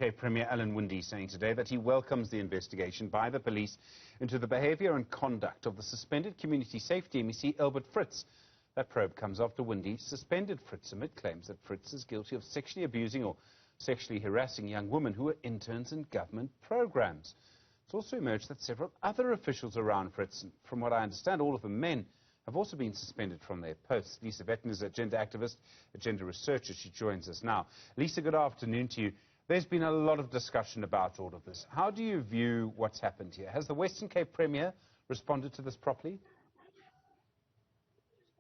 Cape Premier Alan Winde saying today that he welcomes the investigation by the police into the behaviour and conduct of the suspended community safety MEC Fritz. That probe comes after Winde suspended Fritz amid claims that Fritz is guilty of sexually abusing or sexually harassing young women who are interns in government programs. It's also emerged that several other officials around Fritz, and from what I understand, all of them men, have also been suspended from their posts. Lisa Vetten is a gender activist, a gender researcher. She joins us now. Lisa, good afternoon to you. There's been a lot of discussion about all of this. How do you view what's happened here? Has the Western Cape Premier responded to this properly?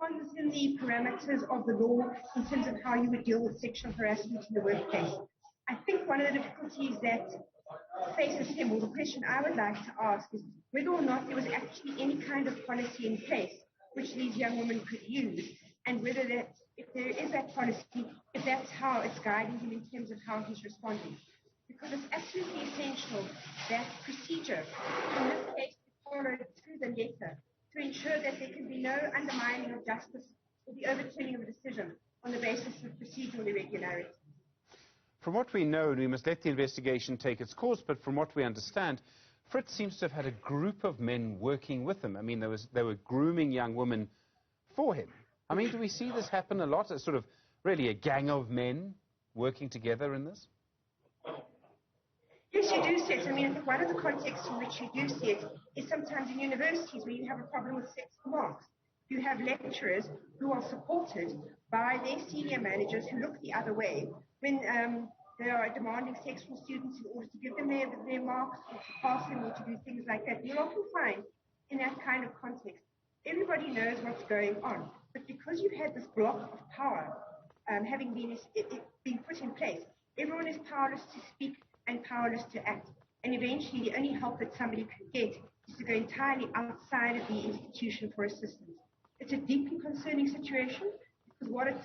Responds in the parameters of the law in terms of how you would deal with sexual harassment in the workplace. I think one of the difficulties that faces him, or the question I would like to ask, is whether or not there was actually any kind of policy in place which these young women could use, and whether that, if there is that policy, if that's how it's guiding him in terms of how he's responding. Because it's absolutely essential that procedure, in this case, is followed to the letter to ensure that there can be no undermining of justice or the overturning of a decision on the basis of procedural irregularities. From what we know, we must let the investigation take its course, but from what we understand, Fritz seems to have had a group of men working with him. I mean, they were grooming young women for him. I mean, do we see this happen a lot? As sort of really a gang of men working together in this? Yes, you do see it. I mean, I think one of the contexts in which you do see it is sometimes in universities where you have a problem with sex remarks. You have lecturers who are supported by their senior managers who look the other way when they are demanding sex from students in order to give them their marks or to pass them or to do things like that. You'll often find in that kind of context, everybody knows what's going on. But because you've had this block of power having been put in place, everyone is powerless to speak and powerless to act. And eventually the only help that somebody can get is to go entirely outside of the institution for assistance. It's a deeply concerning situation because what it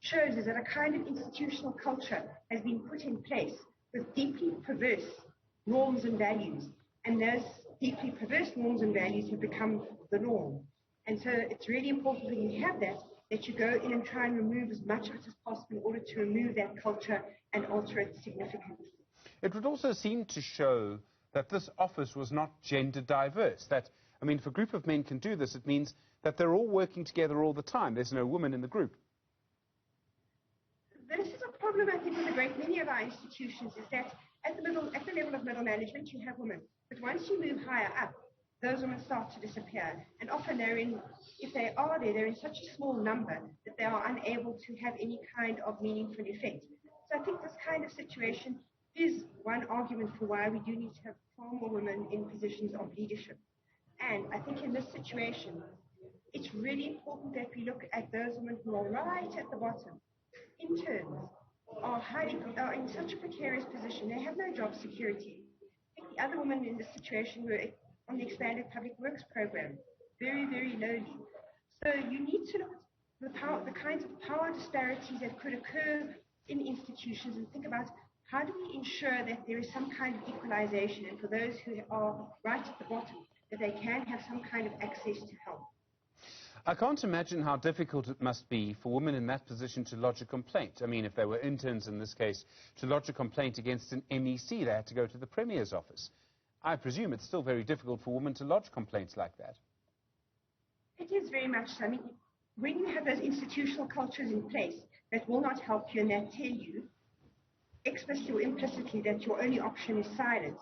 shows is that a kind of institutional culture has been put in place with deeply perverse norms and values. And those deeply perverse norms and values have become the norm. And so it's really important when you have that you go in and try and remove as much of it as possible in order to remove that culture and alter it significantly. It would also seem to show that this office was not gender diverse. That, I mean, if a group of men can do this, it means that they're all working together all the time. There's no woman in the group. This is a problem, I think, with a great many of our institutions, is that at the level of middle management, you have women. But once you move higher up, those women start to disappear. And often if they are there, they're in such a small number that they are unable to have any kind of meaningful effect. So I think this kind of situation is one argument for why we do need to have far more women in positions of leadership. And I think in this situation, it's really important that we look at those women who are right at the bottom. Interns are in such a precarious position. They have no job security. I think the other women in this situation were on the expanded public works program, very, very lowly. So you need to look at the kinds of power disparities that could occur in institutions and think about how do we ensure that there is some kind of equalization, and for those who are right at the bottom, that they can have some kind of access to help. I can't imagine how difficult it must be for women in that position to lodge a complaint. I mean, if they were interns in this case, to lodge a complaint against an MEC, they had to go to the Premier's office. I presume it's still very difficult for women to lodge complaints like that. It is very much so. I mean, when you have those institutional cultures in place that will not help you and that tell you, explicitly or implicitly, that your only option is silence,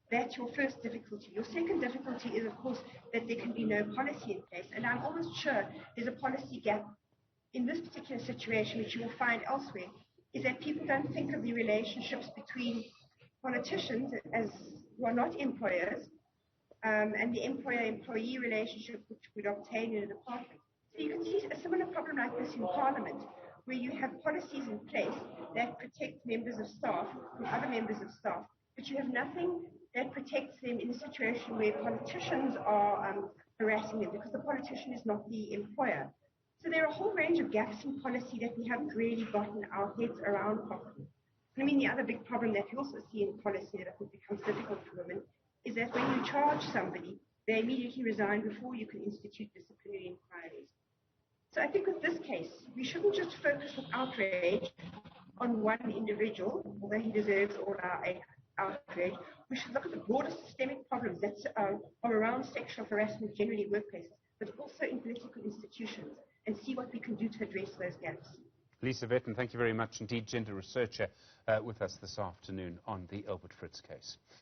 that's your first difficulty. Your second difficulty is, of course, that there can be no policy in place. And I'm almost sure there's a policy gap in this particular situation, which you will find elsewhere, is that people don't think of the relationships between politicians as who are not employers and the employer-employee relationship which would obtain in a department. So you can see a similar problem like this in Parliament, where you have policies in place that protect members of staff from other members of staff, but you have nothing that protects them in a situation where politicians are harassing them, because the politician is not the employer. So there are a whole range of gaps in policy that we haven't really gotten our heads around properly. I mean, the other big problem that we also see in policy that I think becomes difficult for women is that when you charge somebody, they immediately resign before you can institute disciplinary inquiries. So I think with this case, we shouldn't just focus with outrage on one individual, although he deserves all our outrage. We should look at the broader systemic problems that are around sexual harassment generally in workplaces, but also in political institutions, and see what we can do to address those gaps. Lisa Vetten, thank you very much indeed, gender researcher with us this afternoon on the Albert Fritz case.